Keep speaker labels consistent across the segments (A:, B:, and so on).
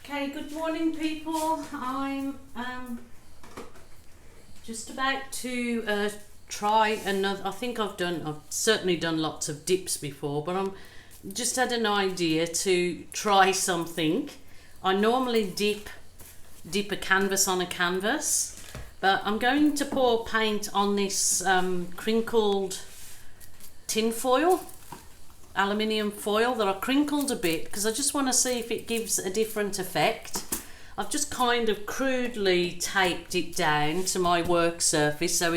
A: Okay, good morning people. I'm just about to try another. I think I've certainly done lots of dips before, but I'm just had an idea to try something. I normally dip a canvas on a canvas, but I'm going to pour paint on this crinkled tin foil, aluminium foil that I crinkled a bit because I just want to see if it gives a different effect. I've just kind of crudely taped it down to my work surface, so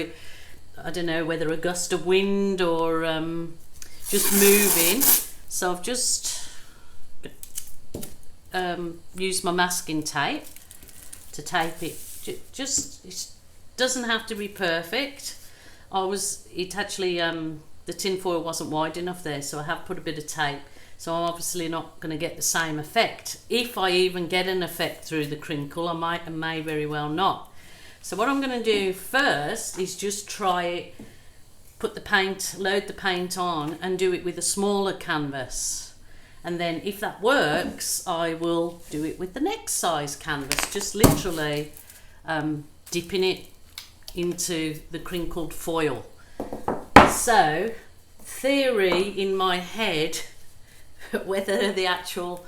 A: I don't know whether a gust of wind or just moving. So I've just used my masking tape to tape it. It doesn't have to be perfect. The tin foil wasn't wide enough there, so I have put a bit of tape. So I'm obviously not going to get the same effect. If I even get an effect through the crinkle, I may very well not. So what I'm going to do first is just try it, load the paint on and do it with a smaller canvas. And then if that works, I will do it with the next size canvas, just literally dipping it into the crinkled foil. So, theory in my head, whether the actual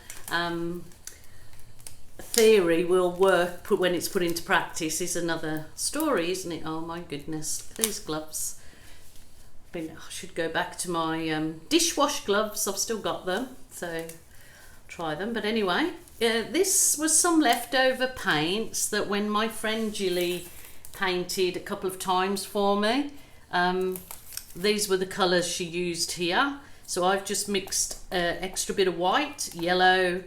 A: theory will work when it's put into practice is another story, isn't it? Oh my goodness, these gloves. I should go back to my dishwash gloves. I've still got them, so try them. But anyway, this was some leftover paints that when my friend Gilly painted a couple of times for me. These were the colours she used here. So I've just mixed extra bit of white, yellow,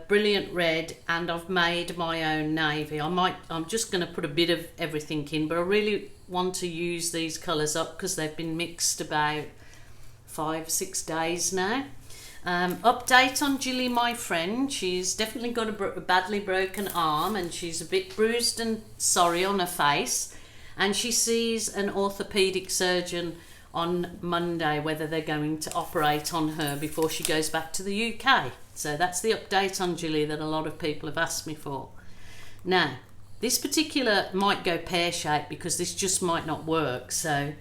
A: brilliant red, and I've made my own navy. I'm just going to put a bit of everything in, but I really want to use these colours up because they've been mixed about 5-6 days now. Update on Gilly, my friend. She's definitely got a badly broken arm and she's a bit bruised and sorry on her face. And she sees an orthopedic surgeon on Monday, whether they're going to operate on her before she goes back to the UK. So that's the update on Gilly that a lot of people have asked me for. Now, this particular might go pear-shaped because this just might not work. So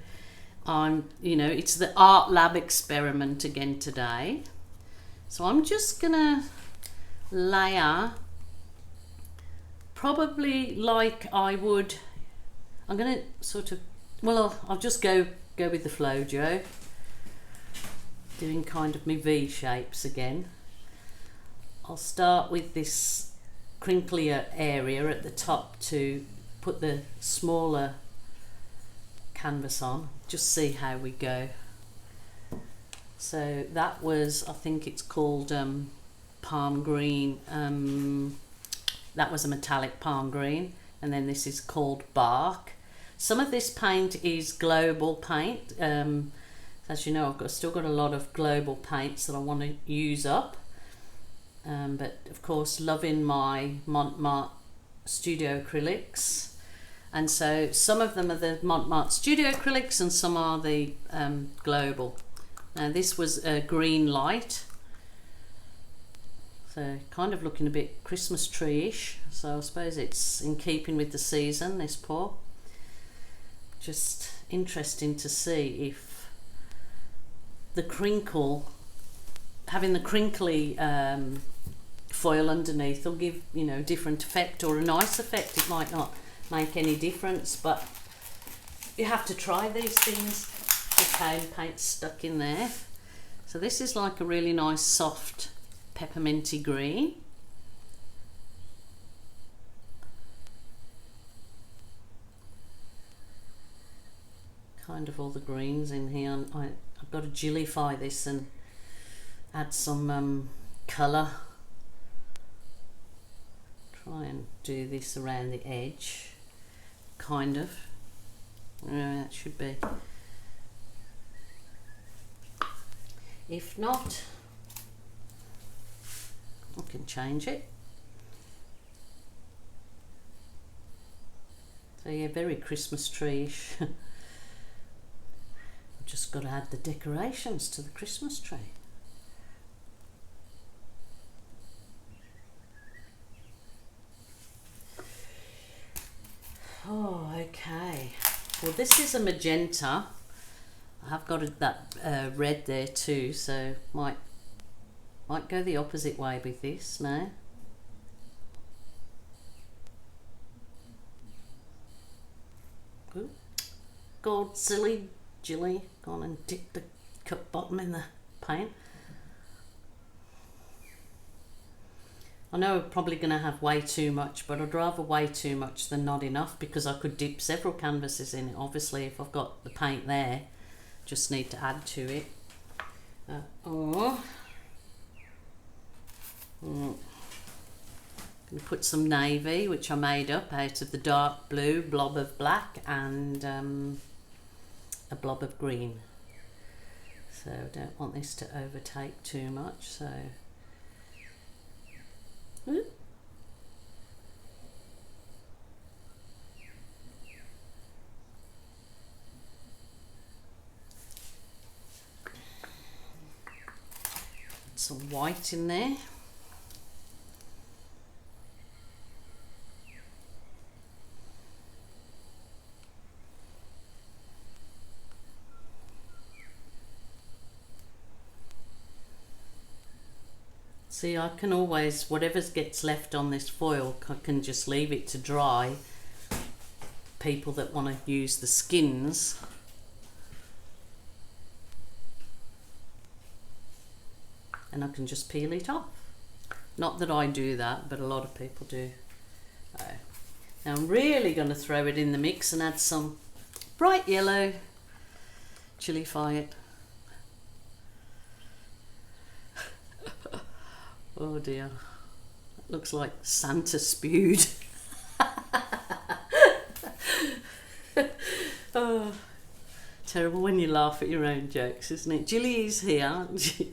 A: it's the art lab experiment again today. So I'm just gonna layer probably like I would. I'm going to I'll just go with the flow, Joe. Doing kind of my V shapes again. I'll start with this crinklier area at the top to put the smaller canvas on. Just see how we go. So that was, I think it's called palm green. That was a metallic palm green. And then this is called bark. Some of this paint is global paint. As you know, I've still got a lot of global paints that I want to use up. But of course, loving my Mont Studio Acrylics. And so some of them are the Mont Studio Acrylics and some are the global. Now this was a green light. So kind of looking a bit Christmas tree-ish. So I suppose it's in keeping with the season, this pour. Just interesting to see if the crinkle, having the crinkly foil underneath will give, different effect or a nice effect. It might not make any difference, but you have to try these things. Okay, paint stuck in there. So this is like a really nice soft pepperminty green. Kind of all the greens in here. I've got to gillify this and add some colour. Try and do this around the edge, kind of. Yeah, that should be. If not, I can change it. So yeah, very Christmas tree-ish. I've just got to add the decorations to the Christmas tree. Oh, okay. Well, this is a magenta. I have got that red there too, so might go the opposite way with this now. Ooh. Gold silly Jilly, gone and dipped the cup bottom in the paint. I know I'm probably going to have way too much, but I'd rather way too much than not enough, because I could dip several canvases in it. Obviously, if I've got the paint there, just need to add to it. I'm going to put some navy, which I made up out of the dark blue blob of black and a blob of green. So I don't want this to overtake too much, so some white in there. See, I can always, whatever gets left on this foil, I can just leave it to dry. People that want to use the skins, and I can just peel it off. Not that I do that, but a lot of people do. Now I'm really going to throw it in the mix and add some bright yellow, chillify it. Oh dear, that looks like Santa spewed. Oh, terrible when you laugh at your own jokes, isn't it? Jilly is here, aren't she?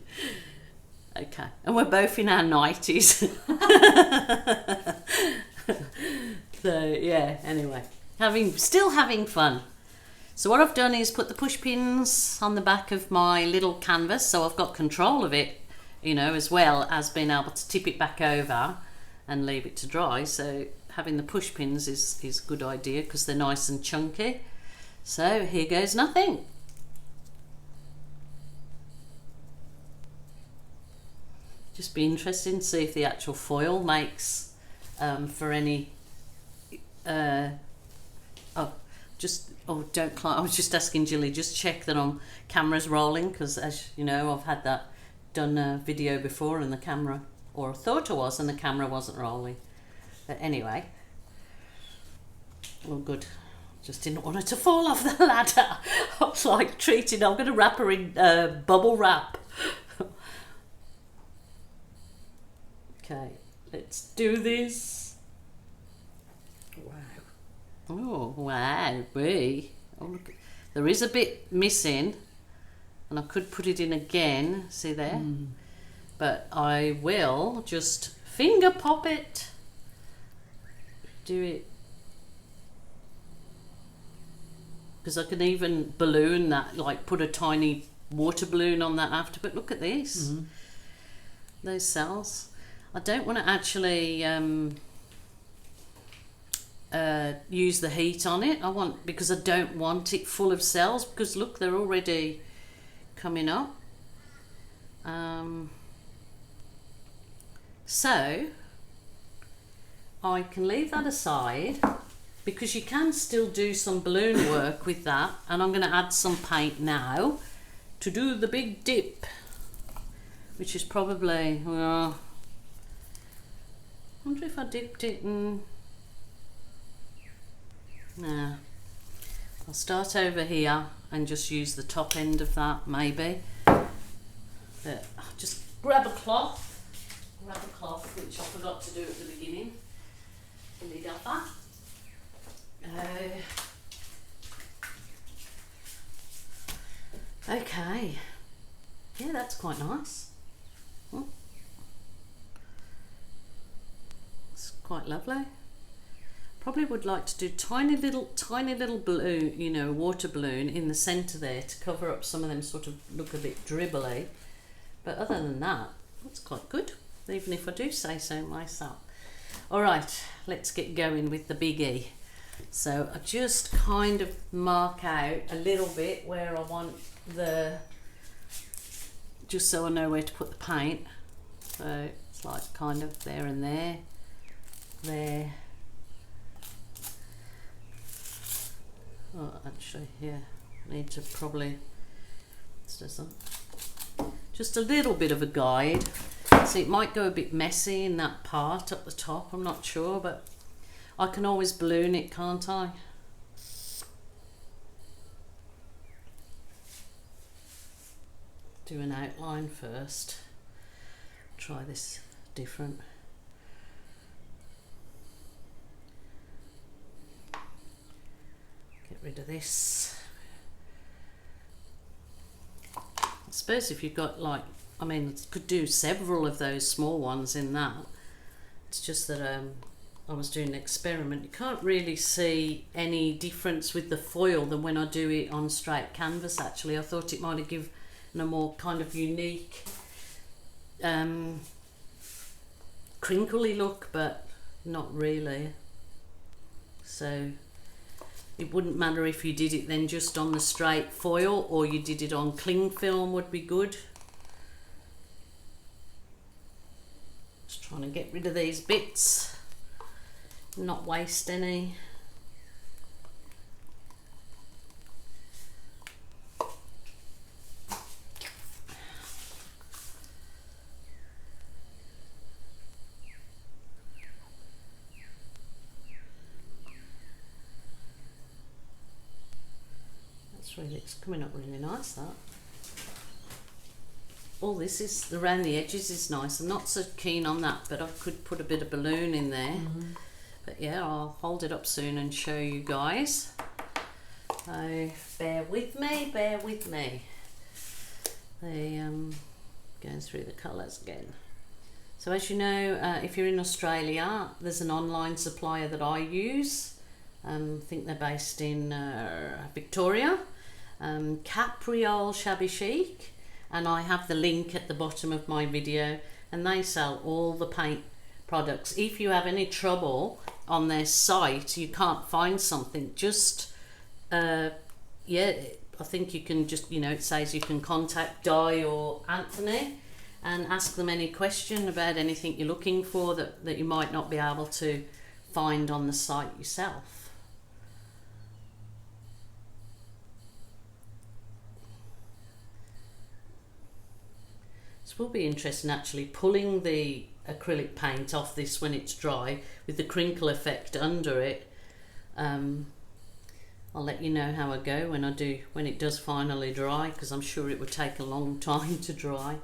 A: Okay, and we're both in our 90s. So yeah, anyway, still having fun. So what I've done is put the push pins on the back of my little canvas, so I've got control of it, you know, as well as being able to tip it back over and leave it to dry. So having the push pins is a good idea because they're nice and chunky. So here goes nothing. Just be interesting to see if the actual foil makes for any don't climb. I was just asking Jilly, just check that camera's rolling, because as you know, I've had that done a video before and the camera, or I thought it was, and the camera wasn't rolling. But anyway, all good. Just didn't want her to fall off the ladder. I was like I'm going to wrap her in bubble wrap. Okay, let's do this. Wow. Oh, wow. Oh, look. There is a bit missing, and I could put it in again. See there? But I will just finger pop it. Do it. Because I can even balloon that, like put a tiny water balloon on that after. But look at this. Those cells. I don't want to actually use the heat on it. Because I don't want it full of cells, because look, they're already coming up. So I can leave that aside, because you can still do some balloon work with that, and I'm going to add some paint now to do the big dip, which is probably, well, I wonder if I dipped it in. Nah, I'll start over here and just use the top end of that, maybe. But I'll just grab a cloth, which I forgot to do at the beginning. Can you got that? Okay, yeah, that's quite nice. It's quite lovely. Probably would like to do tiny little balloon, you know, water balloon in the centre there to cover up some of them sort of look a bit dribbly. But other than that, that's quite good, even if I do say so myself. All right, let's get going with the biggie. So I just kind of mark out a little bit where I want the, just so I know where to put the paint. So it's like kind of there and there, there. Oh, actually, yeah, I need to probably, just a little bit of a guide. So it might go a bit messy in that part at the top, I'm not sure, but I can always balloon it, can't I? Do an outline first. Try this different. Get rid of this. I suppose if you've got like, I mean, you could do several of those small ones in that. It's just that I was doing an experiment. You can't really see any difference with the foil than when I do it on straight canvas. Actually, I thought it might have given a more kind of unique crinkly look, but not really. So it wouldn't matter if you did it then just on the straight foil or you did it on cling film, would be good. Just trying to get rid of these bits, not waste any. Really, it's coming up really nice, that. All this is around the edges is nice. I'm not so keen on that, but I could put a bit of balloon in there. But yeah, I'll hold it up soon and show you guys. So bear with me, bear with me. They going through the colours again. So as you know, if you're in Australia, there's an online supplier that I use. I think they're based in Victoria. Capriole Shabby Chic, and I have the link at the bottom of my video, and they sell all the paint products. If you have any trouble on their site, you can't find something, just yeah, I think you can just, you know, it says you can contact Di or Anthony and ask them any question about anything you're looking for that you might not be able to find on the site yourself. Will be interesting actually pulling the acrylic paint off this when it's dry with the crinkle effect under it. I'll let you know how I go when it does finally dry, because I'm sure it would take a long time to dry.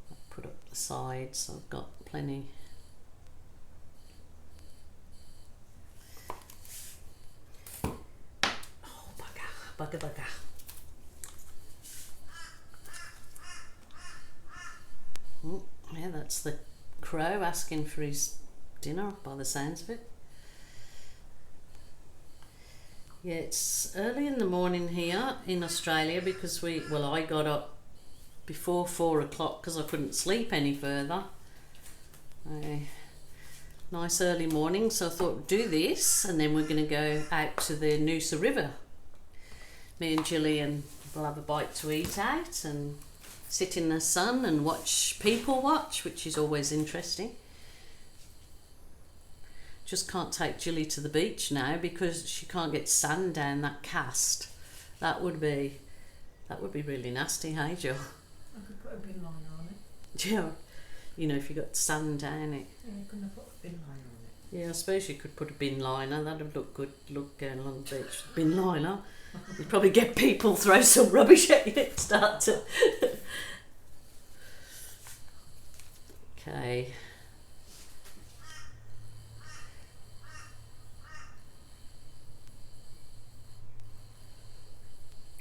A: I'll put up the sides, I've got plenty. Oh, bugger. Yeah, that's the crow asking for his dinner by the sounds of it. Yeah, it's early in the morning here in Australia because I got up before 4 o'clock because I couldn't sleep any further. Nice early morning, so I thought we'd do this and then we're going to go out to the Noosa River. Me and Gillian will have a bite to eat out and sit in the sun and watch people watch, which is always interesting. Just can't take Gilly to the beach now because she can't get sand down that cast. That would be really nasty, hey Jill?
B: I could put a bin liner on it.
A: Jill, you know, if you got sand down it.
B: Yeah, you couldn't have put a bin liner on it.
A: Yeah, I suppose you could put a bin liner. That'd have looked good. Look going along the beach, bin liner. You'd probably get people throw some rubbish at you and start to. Okay.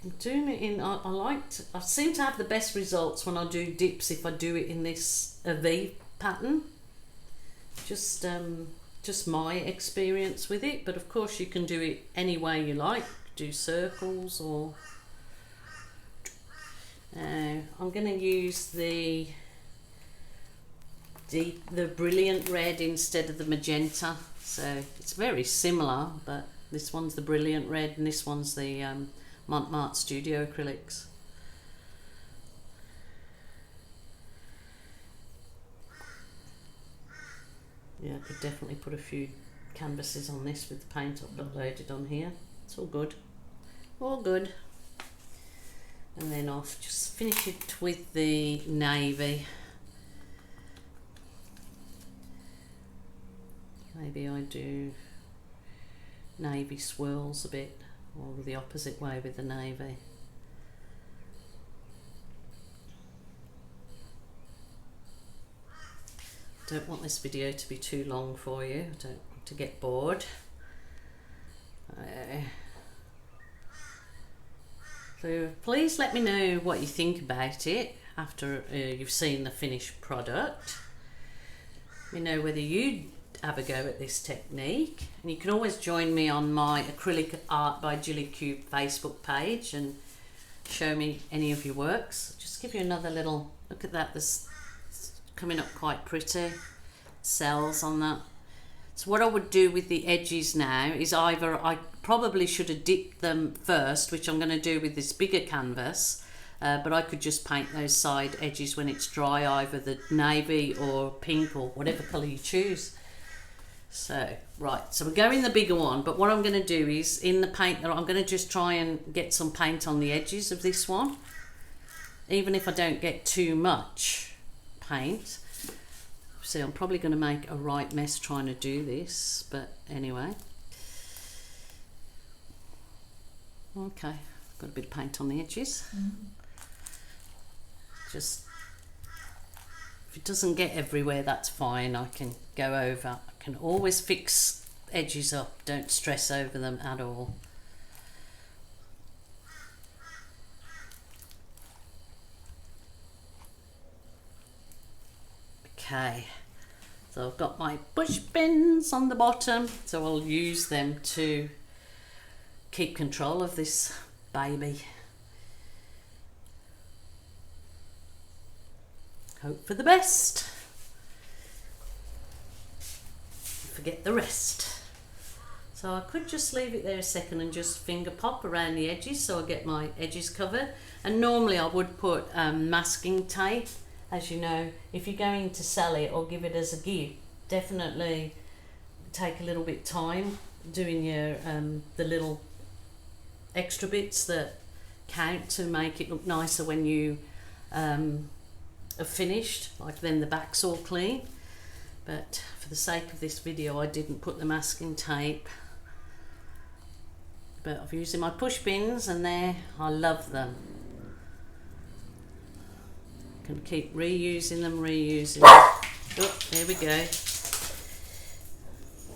A: I'm doing it in, I seem to have the best results when I do dips if I do it in this V pattern. Just just my experience with it, but of course you can do it any way you like. Do circles or I'm going to use the brilliant red instead of the magenta, so it's very similar, but this one's the brilliant red and this one's the Mont Studio acrylics. Yeah, I could definitely put a few canvases on this with the paint I've uploaded on here. It's all good, all good. And then I'll just finish it with the navy. Maybe I do navy swirls a bit, or the opposite way with the navy. Don't want this video to be too long for you. I don't want to get bored. So please let me know what you think about it after you've seen the finished product. Let me know whether you have a go at this technique, and you can always join me on my Acrylic Art by Jilly Cube Facebook page and show me any of your works. Just give you another little look at that. This coming up quite pretty cells on that. So what I would do with the edges now is either I probably should have dipped them first, which I'm going to do with this bigger canvas, but I could just paint those side edges when it's dry, either the navy or pink or whatever colour you choose. So right, so we're going the bigger one, but what I'm going to do is in the paint that I'm going to just try and get some paint on the edges of this one, even if I don't get too much paint. See, I'm probably going to make a right mess trying to do this, but anyway. Okay, got a bit of paint on the edges. Just, if it doesn't get everywhere, that's fine. I can go over. I can always fix edges up. Don't stress over them at all. Okay. So I've got my push pins on the bottom, so I'll use them to keep control of this baby. Hope for the best. Forget the rest. So I could just leave it there a second and just finger pop around the edges so I get my edges covered. And normally I would put masking tape. As you know, if you're going to sell it or give it as a gift, definitely take a little bit time doing your the little extra bits that count to make it look nicer when you are finished, like then the back's all clean. But for the sake of this video, I didn't put the masking tape, but I've used my push pins and there, I love them. Can keep reusing them. Oh, there we go.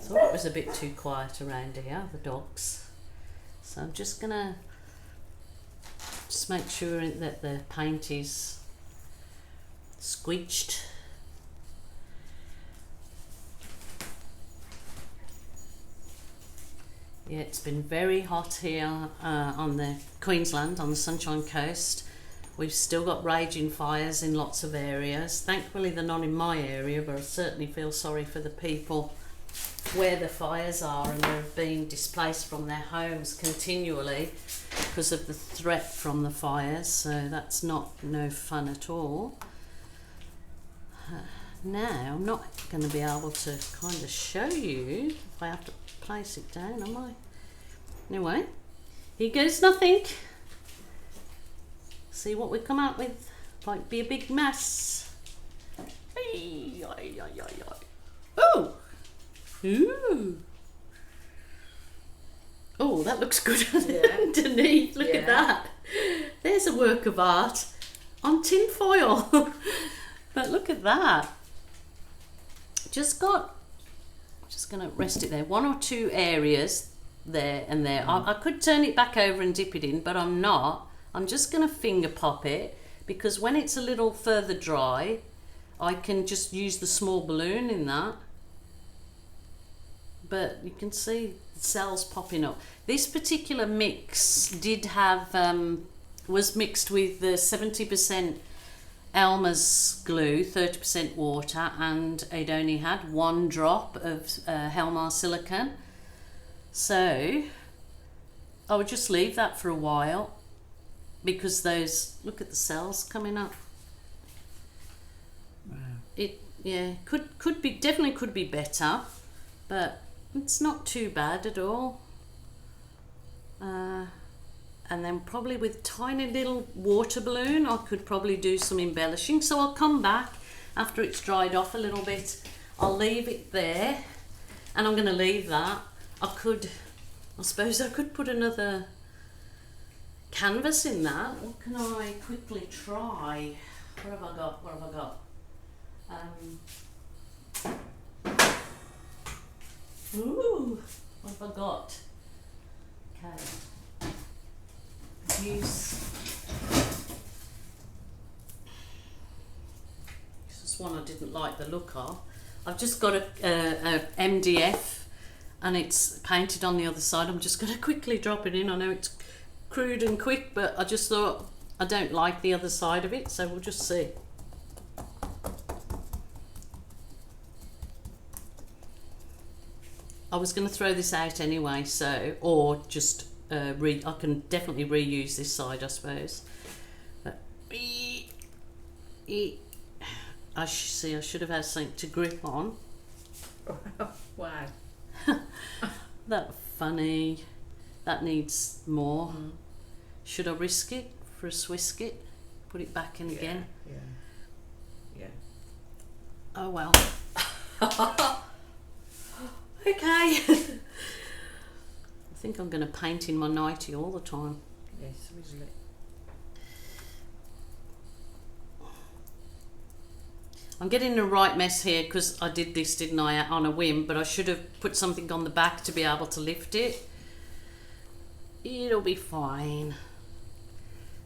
A: Thought it was a bit too quiet around here, the dogs. So I'm just gonna make sure that the paint is squeeged. Yeah, it's been very hot here on the Queensland, on the Sunshine Coast. We've still got raging fires in lots of areas. Thankfully they're not in my area, but I certainly feel sorry for the people where the fires are and they're being displaced from their homes continually because of the threat from the fires. So that's no fun at all. Now I'm not going to be able to kind of show you if I have to place it down, am I? Anyway, here goes nothing. See what we come out with. Might be a big mess. Oh! Ooh! Oh, that looks good underneath. Look at that. There's a work of art on tin foil. But look at that. Just going to rest it there. One or two areas there and there. I could turn it back over and dip it in, but I'm not. I'm just going to finger pop it because when it's a little further dry, I can just use the small balloon in that. but you can see the cells popping up. This particular mix did have was mixed with the 70% Elmer's glue, 30% water, and it only had 1 drop of Helmar silicone. So I would just leave that for a while, because those, look at the cells coming up.
C: Wow.
A: It, yeah, could be, definitely could be better, but it's not too bad at all. And then probably with tiny little water balloon I could probably do some embellishing, so I'll come back after it's dried off a little bit. I'll leave it there, and I'm going to leave that. I suppose I could put another canvas in that. What can I quickly try? What have I got? Ooh, what have I got? Okay. This is one I didn't like the look of. I've just got a MDF, and it's painted on the other side. I'm just going to quickly drop it in. I know it's crude and quick, but I just thought I don't like the other side of it, so we'll just see. I was going to throw this out anyway, so, or just I can definitely reuse this side, I suppose. But I should have had something to grip on.
B: Wow.
A: That funny. That needs more. Should I risk it for a Swiss-kit? Put it back in again?
B: Yeah.
A: Oh well. Okay. I think I'm going to paint in my nightie all the time.
B: Yes, isn't it?
A: I'm getting a right mess here because I did this, didn't I, on a whim, but I should have put something on the back to be able to lift it. It'll be fine.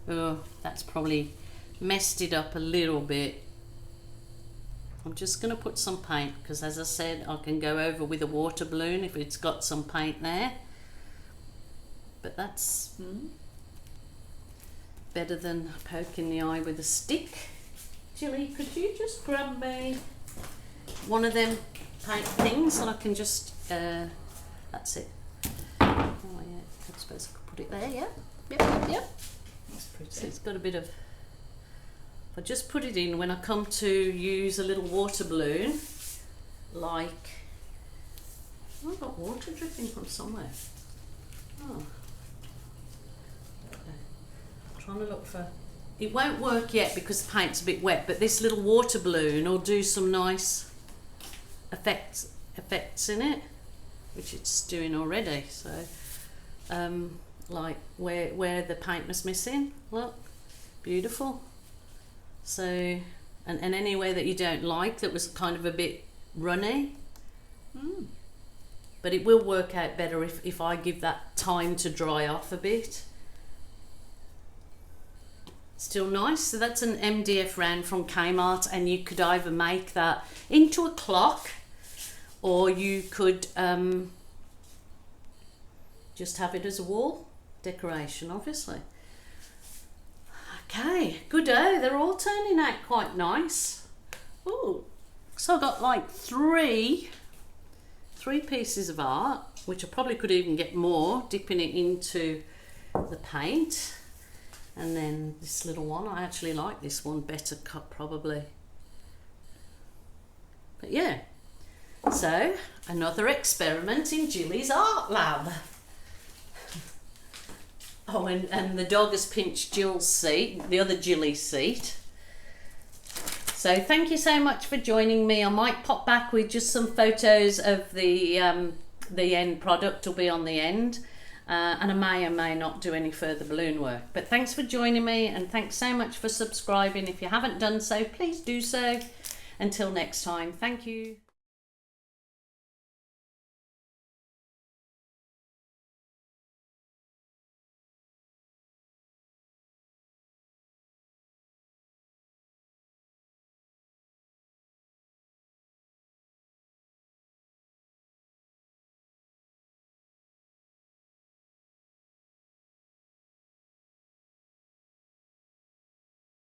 A: Oh, that's probably messed it up a little bit. I'm just going to put some paint because, as I said, I can go over with a water balloon if it's got some paint there. But that's better than poking the eye with a stick. Jilly, could you just grab me one of them paint things and I can just, that's it. Oh yeah, I suppose I could put it there, yeah? Yep.
B: That's pretty.
A: So it's got a bit of, if I just put it in when I come to use a little water balloon, like, I've got water dripping from somewhere. Oh. Trying to look for, it won't work yet because the paint's a bit wet, but this little water balloon will do some nice effects in it, which it's doing already. So like where the paint was missing, look, beautiful. So and anywhere that you don't like that was kind of a bit runny, but it will work out better if I give that time to dry off a bit. Still nice. So that's an MDF round from Kmart, and you could either make that into a clock or you could just have it as a wall decoration, obviously. Okay, good-o. They're all turning out quite nice. Ooh, so I got like three pieces of art, which I probably could even get more, dipping it into the paint. And then this little one, I actually like this one better cut probably. But yeah, so another experiment in Jilly's art lab. Oh, and the dog has pinched Jill's seat, the other Jilly's seat. So thank you so much for joining me. I might pop back with just some photos of the end product will be on the end. And I may or may not do any further balloon work. But thanks for joining me, and thanks so much for subscribing. If you haven't done so, please do so. Until next time, thank you.